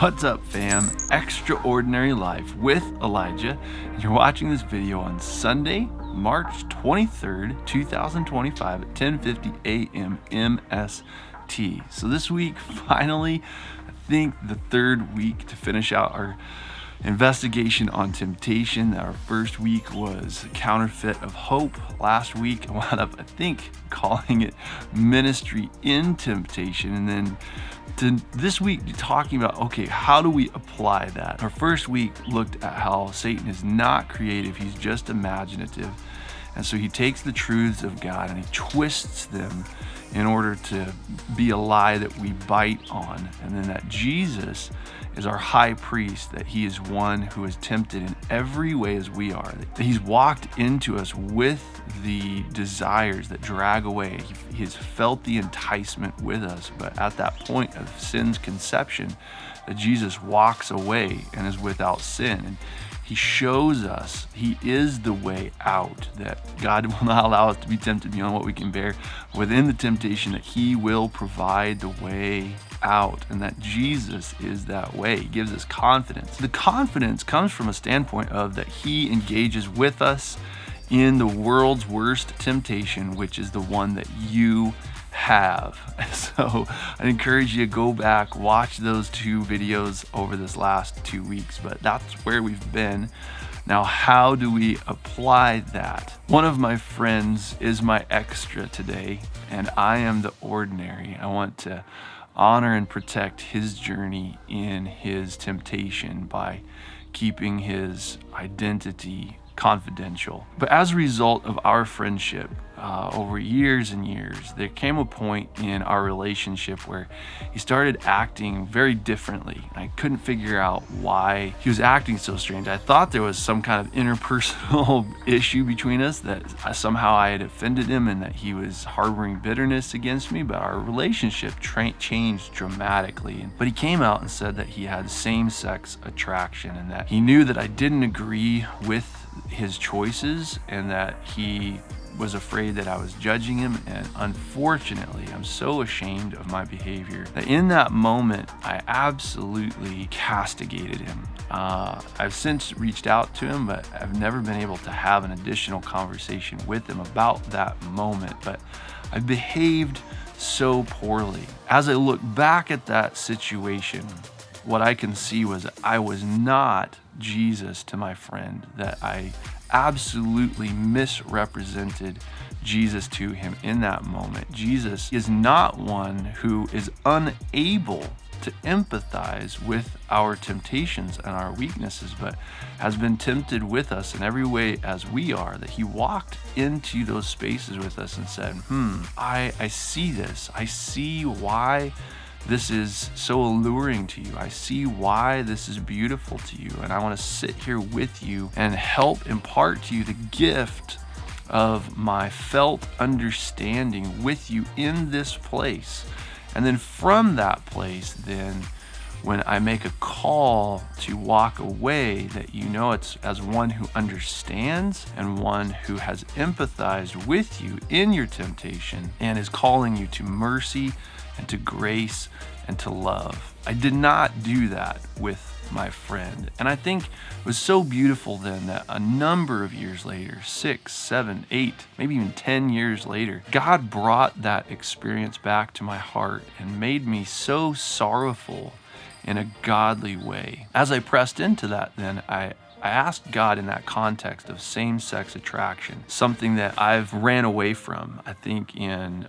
What's up, fam? Extraordinary Life with Elijah. And you're watching this video on Sunday, March 23rd, 2025 at 10:50 a.m. MST. So this week, finally, I think the third week to finish out our investigation on temptation. Our first week was Counterfeit of Hope. Last week I wound up, I think, calling it Ministry in Temptation. And then this week talking about, okay, how do we apply that? Our first week looked at how Satan is not creative, he's just imaginative. And so he takes the truths of God and he twists them in order to be a lie that we bite on. And then that Jesus is our high priest, that he is one who is tempted in every way as we are, that he's walked into us with the desires that drag away. He has felt the enticement with us, but at that point of sin's conception, that Jesus walks away and is without sin. And he shows us he is the way out, that God will not allow us to be tempted beyond what we can bear. Within the temptation, that he will provide the way out, and that Jesus is that way. He gives us confidence. The confidence comes from a standpoint of that he engages with us in the world's worst temptation, which is the one that you have. So I encourage you to go back, watch those two videos over this last 2 weeks, but that's where we've been. Now, how do we apply that? One of my friends is my extra today, and I am the ordinary. I want to honor and protect his journey in his temptation by keeping his identity confidential. But as a result of our friendship, over years and years, there came a point in our relationship where he started acting very differently. I couldn't figure out why he was acting so strange. I thought there was some kind of interpersonal issue between us, that somehow I had offended him and that he was harboring bitterness against me, but our relationship changed dramatically. But he came out and said that he had same-sex attraction and that he knew that I didn't agree with his choices and that he was afraid that I was judging him. And unfortunately, I'm so ashamed of my behavior that in that moment, I absolutely castigated him. I've since reached out to him, but I've never been able to have an additional conversation with him about that moment. But I behaved so poorly. As I look back at that situation, what I can see was that I was not Jesus to my friend, that I absolutely misrepresented Jesus to him in that moment. Jesus is not one who is unable to empathize with our temptations and our weaknesses, but has been tempted with us in every way as we are, that he walked into those spaces with us and said, I see this. I see why this is so alluring to you. I see why this is beautiful to you. And I want to sit here with you and help impart to you the gift of my felt understanding with you in this place. And then from that place, then when I make a call to walk away, that you know it's as one who understands and one who has empathized with you in your temptation and is calling you to mercy and to grace and to love. I did not do that with my friend. And I think it was so beautiful then that a number of years later, 6, 7, 8, maybe even 10 years later, God brought that experience back to my heart and made me so sorrowful in a godly way. As I pressed into that, then I asked God in that context of same-sex attraction, something that I've ran away from. I think in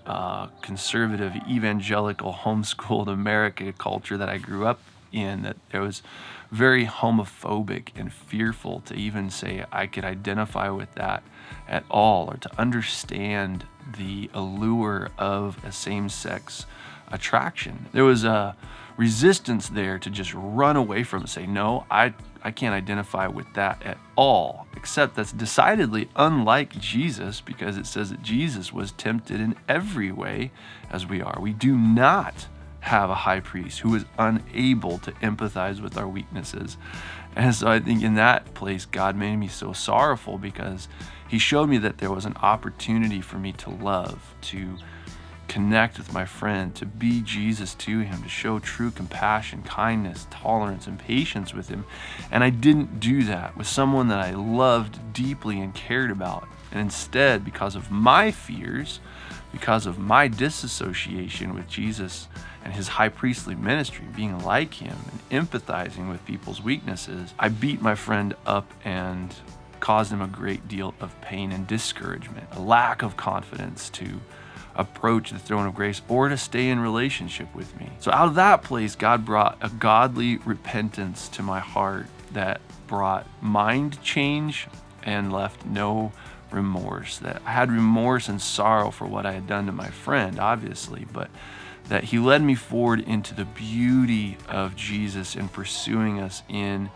conservative, evangelical, homeschooled America culture that I grew up in, that there was very homophobic and fearful to even say I could identify with that at all, or to understand the allure of a same-sex attraction. There was a resistance there to just run away from it, say, no, I can't identify with that at all, except that's decidedly unlike Jesus, because it says that Jesus was tempted in every way as we are. We do not have a high priest who is unable to empathize with our weaknesses. And so I think in that place, God made me so sorrowful, because he showed me that there was an opportunity for me to love, to connect with my friend, to be Jesus to him, to show true compassion, kindness, tolerance, and patience with him. And I didn't do that with someone that I loved deeply and cared about. And instead, because of my fears, because of my disassociation with Jesus and his high priestly ministry, being like him and empathizing with people's weaknesses, I beat my friend up and caused him a great deal of pain and discouragement, a lack of confidence to approach the throne of grace or to stay in relationship with me. So out of that place, God brought a godly repentance to my heart that brought mind change and left no remorse. That I had remorse and sorrow for what I had done to my friend, obviously, but that he led me forward into the beauty of Jesus and pursuing us in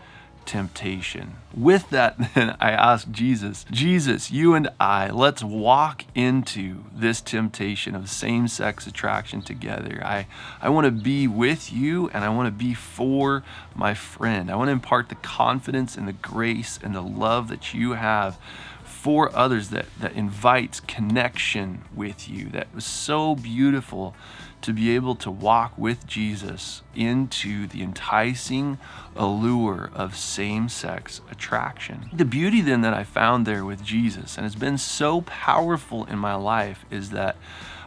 temptation. With that, then, I asked Jesus, you and I, let's walk into this temptation of same-sex attraction together. I want to be with you, and I want to be for my friend. I want to impart the confidence and the grace and the love that you have for others that invites connection with you. That was so beautiful to be able to walk with Jesus into the enticing allure of same-sex attraction. The beauty then that I found there with Jesus, and it's been so powerful in my life, is that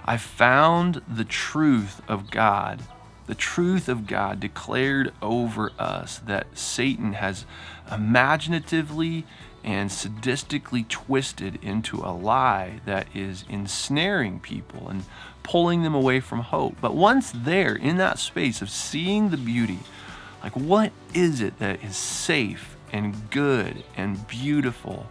I found the truth of God declared over us, that Satan has imaginatively and sadistically twisted into a lie that is ensnaring people and pulling them away from hope. But once there, in that space of seeing the beauty, like, what is it that is safe and good and beautiful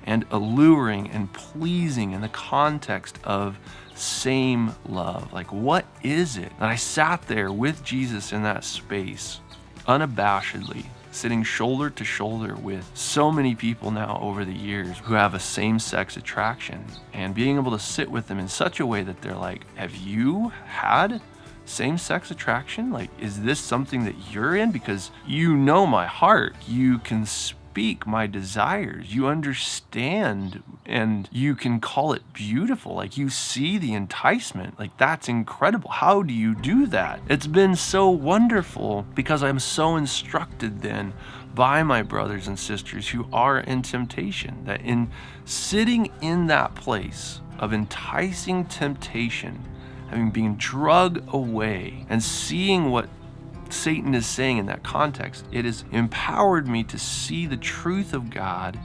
and alluring and pleasing in the context of same love? Like, what is it? And I sat there with Jesus in that space, unabashedly, sitting shoulder to shoulder with so many people now over the years who have a same-sex attraction, and being able to sit with them in such a way that they're like, have you had same-sex attraction? Like, is this something that you're in? Because you know my heart. You can speak my desires. You understand, and you can call it beautiful. Like, you see the enticement. Like, that's incredible. How do you do that? It's been so wonderful because I'm so instructed then by my brothers and sisters who are in temptation, that in sitting in that place of enticing temptation, having been drugged away and seeing what Satan is saying in that context, it has empowered me to see the truth of God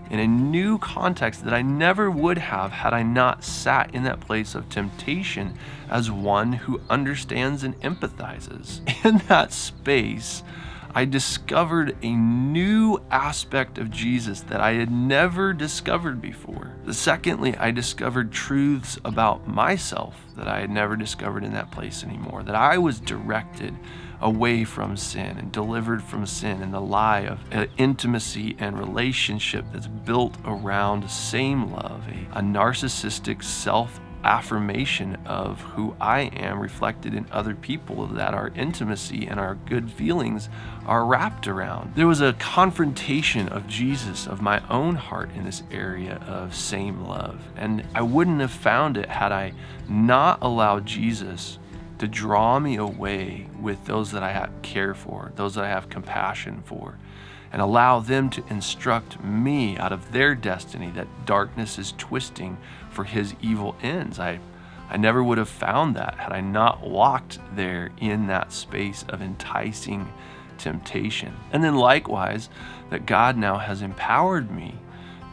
in a new context that I never would have had I not sat in that place of temptation as one who understands and empathizes. In that space, I discovered a new aspect of Jesus that I had never discovered before. Secondly, I discovered truths about myself that I had never discovered in that place anymore, that I was directed away from sin and delivered from sin and the lie of intimacy and relationship that's built around same love, a narcissistic self-affirmation of who I am reflected in other people that our intimacy and our good feelings are wrapped around. There was a confrontation of Jesus, of my own heart in this area of same love, and I wouldn't have found it had I not allowed Jesus to draw me away with those that I care for, those that I have compassion for, and allow them to instruct me out of their destiny that darkness is twisting for his evil ends. I never would have found that had I not walked there in that space of enticing temptation. And then likewise, that God now has empowered me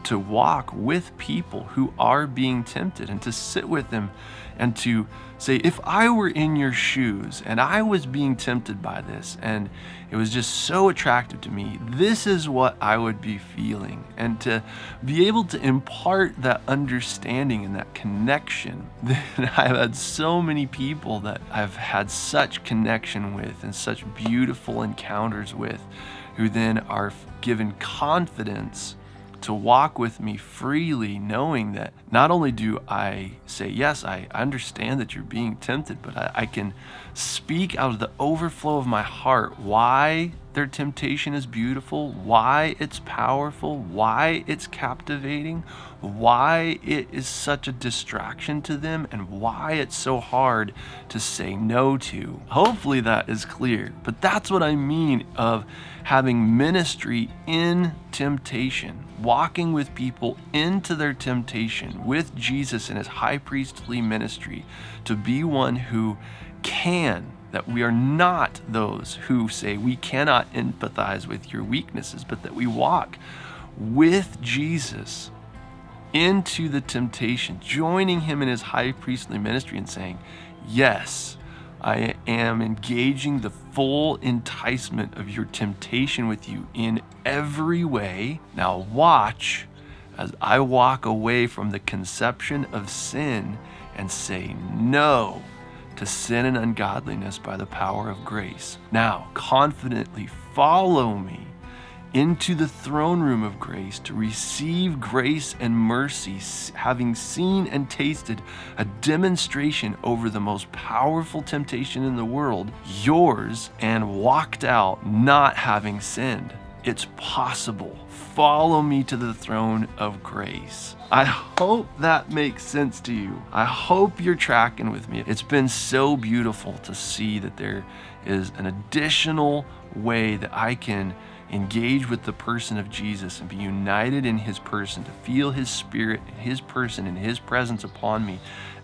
to walk with people who are being tempted and to sit with them and to say, if I were in your shoes and I was being tempted by this and it was just so attractive to me, this is what I would be feeling. And to be able to impart that understanding and that connection. I've had so many people that I've had such connection with and such beautiful encounters with, who then are given confidence to walk with me freely, knowing that not only do I say, yes, I understand that you're being tempted, but I can speak out of the overflow of my heart why their temptation is beautiful, why it's powerful, why it's captivating, why it is such a distraction to them, and why it's so hard to say no to. Hopefully that is clear, but that's what I mean of having ministry in temptation, walking with people into their temptation with Jesus in his high priestly ministry, to be one who can, that we are not those who say we cannot empathize with your weaknesses, but that we walk with Jesus into the temptation, joining him in his high priestly ministry and saying, yes, I am engaging the full enticement of your temptation with you in every way. Now watch as I walk away from the conception of sin and say no to sin and ungodliness by the power of grace. Now confidently follow me into the throne room of grace to receive grace and mercy, having seen and tasted a demonstration over the most powerful temptation in the world, yours, and walked out not having sinned. It's possible. Follow me to the throne of grace. I hope that makes sense to you. I hope you're tracking with me. It's been so beautiful to see that there is an additional way that I can engage with the person of Jesus and be united in his person, to feel his spirit, his person, and his presence upon me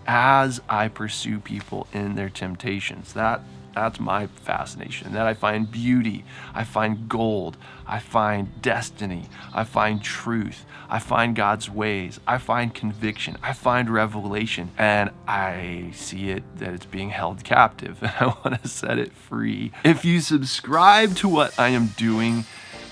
as I pursue people in their temptations. That's my fascination. That I find beauty, I find gold, I find destiny, I find truth, I find God's ways, I find conviction, I find revelation, and I see it that it's being held captive, and I want to set it free. If you subscribe to what I am doing,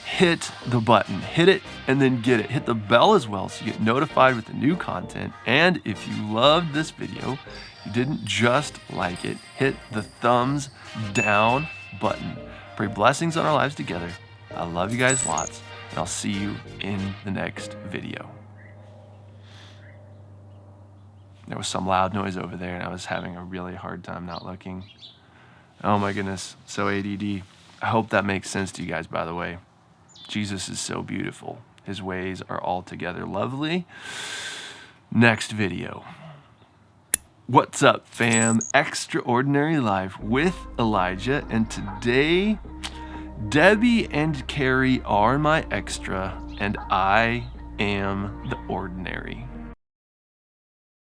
hit the button, hit it, and then get it. Hit the bell as well so you get notified with the new content. And if you loved this video, you didn't just like it, hit the thumbs down button. Pray blessings on our lives together. I love you guys lots, and I'll see you in the next video. There was some loud noise over there, and I was having a really hard time not looking. Oh my goodness, so ADD. I hope that makes sense to you guys, by the way. Jesus is so beautiful. His ways are altogether lovely. Next video. What's up, fam? Extraordinary Life with Elijah, and today Debbie and Carrie are my extra, and I am the ordinary.